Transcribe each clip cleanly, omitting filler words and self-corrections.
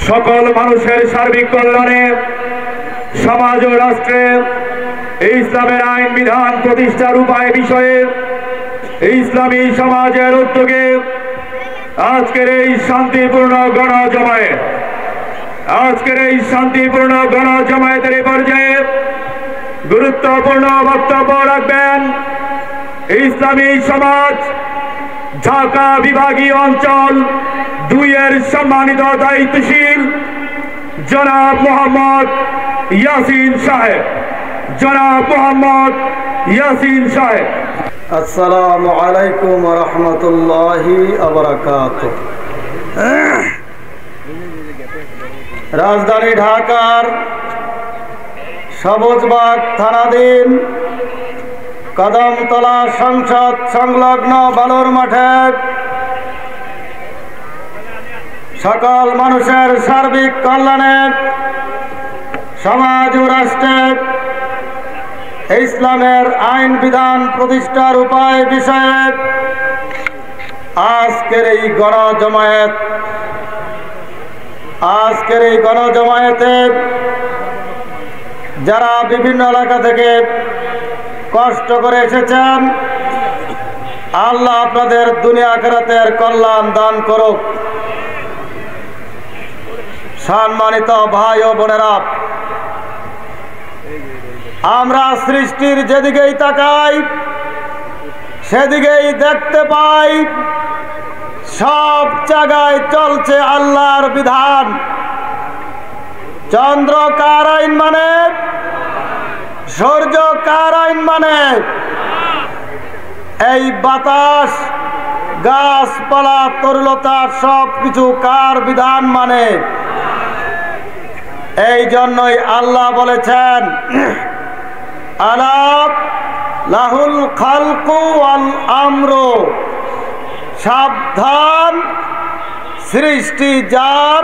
সকল মানুষের সার্বিক কল্যাণে সমাজ ও রাষ্ট্রে ইসলামের আইন বিধান প্রতিষ্ঠার উপায় বিষয়ে ইসলামী সমাজের উদ্যোগে আজকের এই শান্তিপূর্ণ গণজমায়েতের পর্যায়ে গুরুত্বপূর্ণ বক্তব্য রাখবেন ইসলামী সমাজ ঢাকা বিভাগীয় অঞ্চল 2 এর সম্মানিত দায়িত্বশীল জনাব মোহাম্মদ ইয়াসিন সাহেব। আসসালামু আলাইকুম ওয়া রাহমাতুল্লাহি ওয়া বারাকাতুহু। রাজধানী ঢাকার সবুজবাগ থানাধীন কদমতলা সংসদ সংলগ্ন বালুর মাঠে সকল মানুষের সার্বিক কল্যাণে সমাজ ও রাষ্ট্রে ইসলামের আইন বিধান প্রতিষ্ঠার উপায় বিষয়ে আজকের এই গণজমায়েতে যারা বিভিন্ন এলাকা থেকে কষ্ট করে এসেছেন, আল্লাহ আপনাদের দুনিয়া আখিরাতের কল্যাণ দান করুক। সম্মানিত ভাই ও বোনেরা, আমরা সৃষ্টির যেদিকেই তাকাই সেদিকেই দেখতে পাই সব জায়গায় চলছে আল্লাহর বিধান। চন্দ্র কার আইন মানে, সূর্য কার আইন মানে, এই বাতাস গাছপালা তরুলতা সব কিছু কার বিধান মানে। এই জন্যই আল্লাহ বলেছেন আলা লাহুল খালকু ওয়াল আমরু, সাবধান সৃষ্টি যার,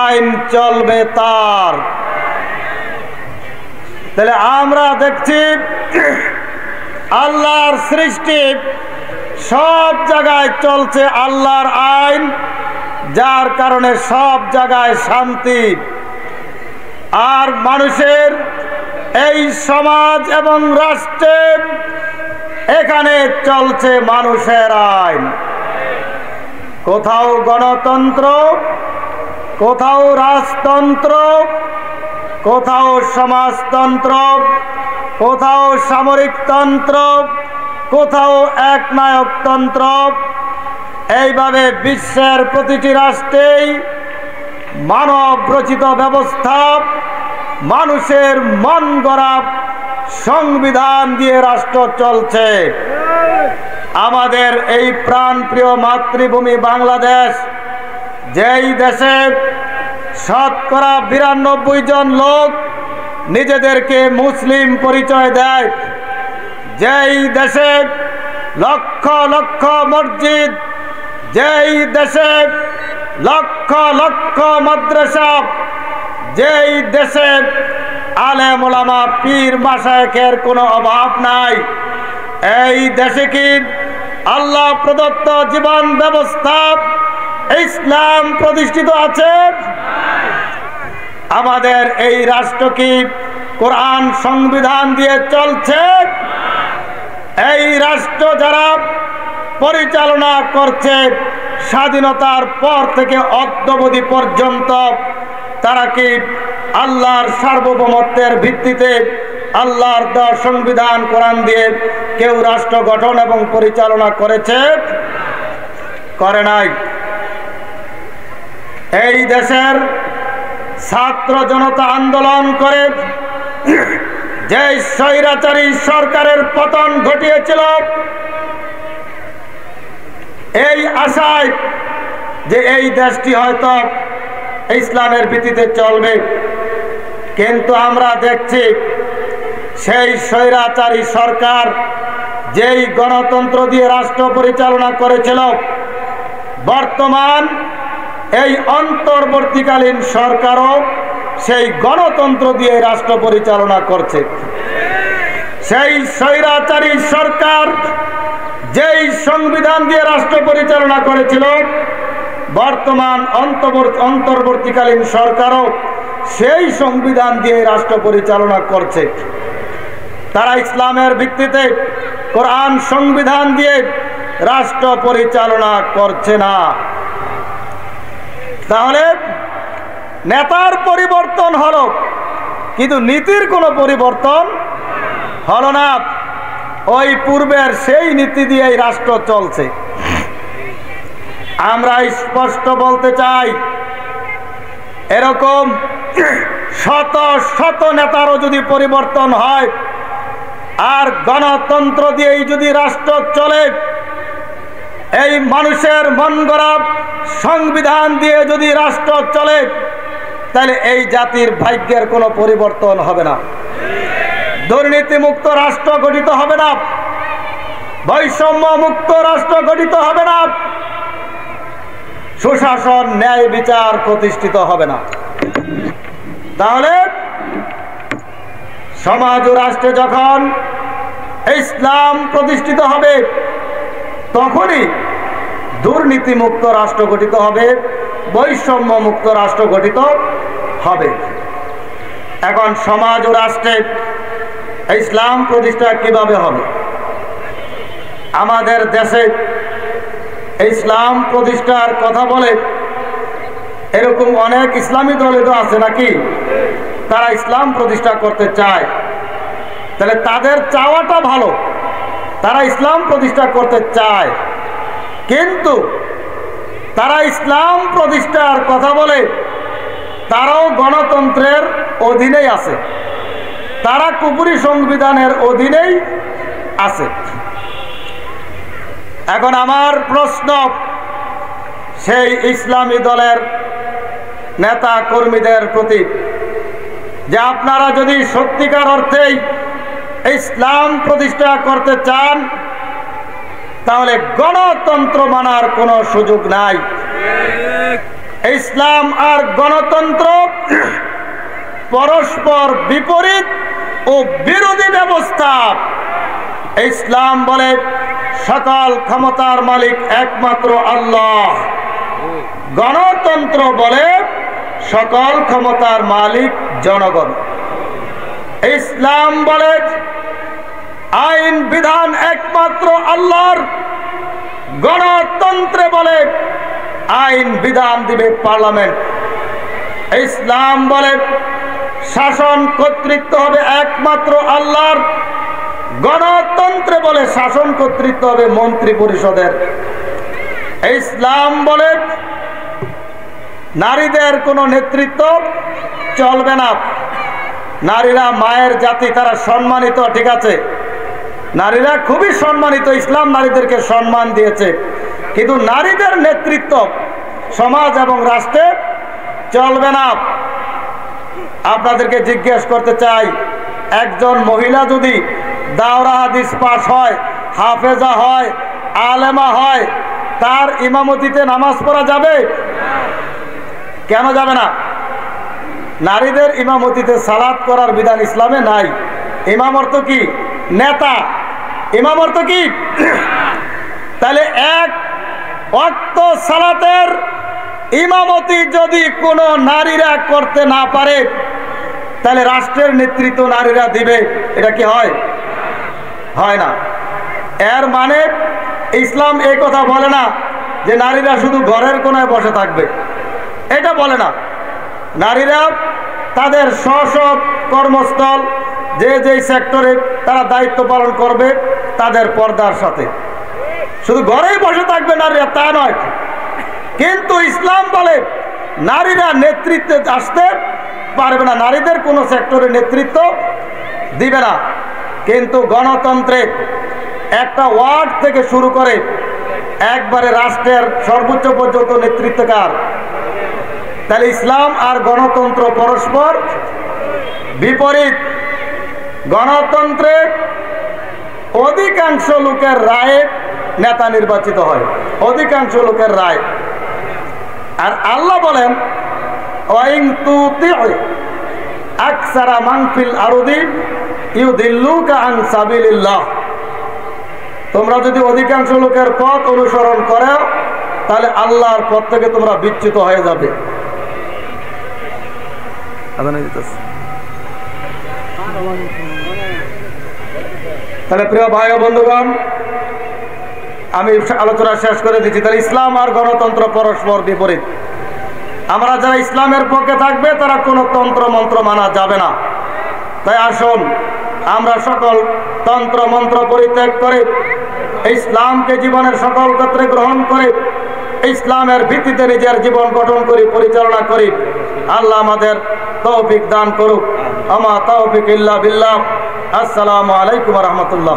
আইন চলবে তার। তাহলে আমরা দেখছি আল্লাহর সৃষ্টি সব জায়গায় চলছে আল্লাহর আইন, যার কারণে সব জায়গায় শান্তি। আর মানুষের এই সমাজ এবং রাষ্ট্রে এখানে চলছে মানুষের আইন। কোথাও গণতন্ত্র, কোথাও রাজতন্ত্র, কোথাও সমাজতন্ত্র, কোথাও সামরিকতন্ত্র, কোথাও একনায়কতন্ত্র। এইভাবে বিশ্বের প্রতিটি রাষ্ট্রেই মানব রচিত ব্যবস্থা, মানুষের মন গড়া সংবিধান দিয়ে রাষ্ট্র চলছে। আমাদের এই প্রাণপ্রিয় মাতৃভূমি বাংলাদেশ, যেই দেশে শতকরা 92 জন লোক নিজেদেরকে মুসলিম পরিচয় দেয়, যেই দেশে লক্ষ লক্ষ মসজিদ, যেই দেশে লক্ষ লক্ষ মাদ্রাসা, যেই দেশে আলেম ওলামা পীর মাশায়েখের কোনো অভাব নাই, এই দেশে কি আল্লাহ প্রদত্ত জীবন ব্যবস্থা ইসলাম প্রতিষ্ঠিত আছে? আমাদের এই রাষ্ট্র কি কোরআন সংবিধান দিয়ে চলছে? এই রাষ্ট্র যারা পরিচালনা করছে স্বাধীনতার পর থেকে অদ্যাবধি পর্যন্ত, তারা কি আল্লাহর সার্বভৌমত্বের ভিত্তিতে আল্লাহর দেওয়া সংবিধান কোরআন দিয়ে কেউ রাষ্ট্র গঠন এবং পরিচালনা করেছে? করে নাই। এই দেশের ছাত্র জনতা আন্দোলন করে যে স্বৈরাচারী সরকারের পতন ঘটিয়েছিল, এই আশায় যে এই দেশটি হয়তো ইসলামের ভিত্তিতে চলবে, কিন্তু আমরা দেখছি সেই স্বৈরাচারী সরকার যেই গণতন্ত্র দিয়ে রাষ্ট্র পরিচালনা করেছিল, বর্তমান এই অন্তর্বর্তীকালীন সরকারও সেই গণতন্ত্র দিয়ে রাষ্ট্র পরিচালনা করছে। সেই স্বৈরাচারী সরকার যেই সংবিধান দিয়ে রাষ্ট্র পরিচালনা করেছিল, বর্তমান অন্তর্বর্তীকালীন সরকারও সেই সংবিধান দিয়ে রাষ্ট্র পরিচালনা করছে। তারা ইসলামের ভিত্তিতে কোরআন সংবিধান দিয়ে রাষ্ট্র পরিচালনা করছে না। তাহলে নেতার পরিবর্তন হলো, কিন্তু নীতির কোনো পরিবর্তন হলো না। ওই পূর্বের সেই নীতি দিয়েই রাষ্ট্র চলছে। আমরা স্পষ্ট বলতে চাই, এরকম শত শত নেতারও যদি পরিবর্তন হয় আর গণতন্ত্র দিয়েই যদি রাষ্ট্র চলে, এই মানুষের মন গড়া সংবিধান দিয়ে যদি রাষ্ট্র চলে, তাহলে এই জাতির ভাগ্যের কোনো পরিবর্তন হবে না। দুর্নীতিমুক্ত রাষ্ট্র গঠিত হবে না, বৈষম্য মুক্ত রাষ্ট্র গঠিত হবে না, সুশাসন ন্যায় বিচার প্রতিষ্ঠিত হবে না। তাহলে সমাজ ও রাষ্ট্রে যখন ইসলাম প্রতিষ্ঠিত হবে, তখনই দুর্নীতিমুক্ত রাষ্ট্র গঠিত হবে, বৈষম্য মুক্ত রাষ্ট্র গঠিত হবে। এখন সমাজ ও রাষ্ট্রে ইসলাম প্রতিষ্ঠা কিভাবে হবে? আমাদের দেশে ইসলাম প্রতিষ্ঠার কথা বলে এরকম অনেক ইসলামী দলে তো আছে নাকি, তারা ইসলাম প্রতিষ্ঠা করতে চায়। তাহলে তাদের চাওয়াটা ভালো, তারা ইসলাম প্রতিষ্ঠা করতে চায়, কিন্তু তারা ইসলাম প্রতিষ্ঠার কথা বলে তারাও গণতন্ত্রের অধীনেই আছে, তারা কুফরি সংবিধানের অধীনেই আছে। এখন আমার প্রশ্ন সেই ইসলামী দলের নেতা কর্মীদের প্রতি, যে আপনারা যদি সত্যিকার অর্থেই ইসলাম প্রতিষ্ঠা করতে চান, তাহলে গণতন্ত্র মানার কোনো সুযোগ নাই। ইসলাম আর গণতন্ত্র পরস্পর বিপরীত ও বিরোধী ব্যবস্থা। ইসলাম বলে সকল ক্ষমতার মালিক একমাত্র আল্লাহ, গণতন্ত্র বলে সকল ক্ষমতার মালিক জনগণ। ইসলাম বলে আইন বিধান একমাত্র আল্লাহর, গণতন্ত্রে বলে আইন বিধান দিবে পার্লামেন্ট। ইসলাম বলে শাসন কর্তৃত্ব হবে একমাত্র আল্লাহর, গণতন্ত্রে বলে শাসন কর্তৃত্ব হবে মন্ত্রী পরিষদের। ইসলাম বলে নারীদের কোনো নেতৃত্ব চলবে না। নারীরা মায়ের জাতি, তারা সম্মানিত, ঠিক আছে, নারীরা খুবই সম্মানিত, ইসলাম নারীদেরকে সম্মান দিয়েছে, কিন্তু নারীদের নেতৃত্ব সমাজ এবং রাষ্ট্রে চলবে না। আপনাদেরকে জিজ্ঞেস করতে চাই, একজন মহিলা যদি দাওরা হাদিস পাস হয়, হাফেজা হয়, আলেমা হয়, তার ইমামতিতে নামাজ পড়া যাবে? কেন যাবে না? নারীদের ইমামতিতে সালাত করার বিধান ইসলামে নাই। ইমাম অর্থ কি? নেতা। ইমাম অর্থ কি? তাহলে এক ওয়াক্ত সালাতের ইমামতি যদি কোনো নারীরা করতে না পারে, তাহলে রাষ্ট্রের নেতৃত্ব নারীরা দিবে, এটা কি হয়? হয় না। এর মানে ইসলাম এই কথা বলে না যে নারীরা শুধু ঘরের কোনায় বসে থাকবে, এটা বলে না। নারীরা তাদের স্ব কর্মস্থল, যে যেই সেক্টরে তারা দায়িত্ব পালন করবে, তাদের পর্দার সাথে, শুধু ঘরেই বসে থাকবে নারীরা তা নয়। কিন্তু ইসলাম বলে নারীরা নেতৃত্বে আসতে পারবে না, নারীদের কোনো সেক্টরে নেতৃত্ব দিবে না। কিন্তু গণতন্ত্রে একটা ওয়ার্ড থেকে শুরু করে একবারে রাষ্ট্রের সর্বোচ্চ পর্যন্ত নেতৃত্ব কার? তাহলে ইসলাম আর গণতন্ত্র পরস্পর বিপরীত। গণতন্ত্রে অধিকাংশ লোকের রায়ে নেতা নির্বাচিত হয়, অধিকাংশ লোকের রায়। আর আল্লাহ বলেন ওয়াইন তুতিউ আকসারা মান ফিল আরদি ইউদিল্লুকা আন সাবিলিল্লাহ, তোমরা যদি অধিকাংশ লোকের পথ অনুসরণ করো তাহলে আল্লাহর পথ থেকে তোমরা বিচ্যুত হয়ে যাবে। তাহলে প্রিয় ভাই ও বন্ধুগণ, আমি আলোচনা শেষ করে দিচ্ছি। তাহলে ইসলাম আর গণতন্ত্র পরস্পর বিপরীত। আমরা যারা ইসলামের পক্ষে থাকবে তারা কোনো তন্ত্র মন্ত্র মানা যাবে না। তাই আসুন আমরা সকল তন্ত্র মন্ত্র পরিত্যাগ করে ইসলামকে জীবনের সকল ক্ষেত্রে গ্রহণ করে ইসলামের ভিত্তিতে নিজের জীবন গঠন করি, পরিচালনা করি। আল্লাহ আমাদের তৌফিক দান করুক। আমা তৌফিক ইল্লা বিল্লাহ। আসসালামু আলাইকুম ওয়া রাহমাতুল্লাহ।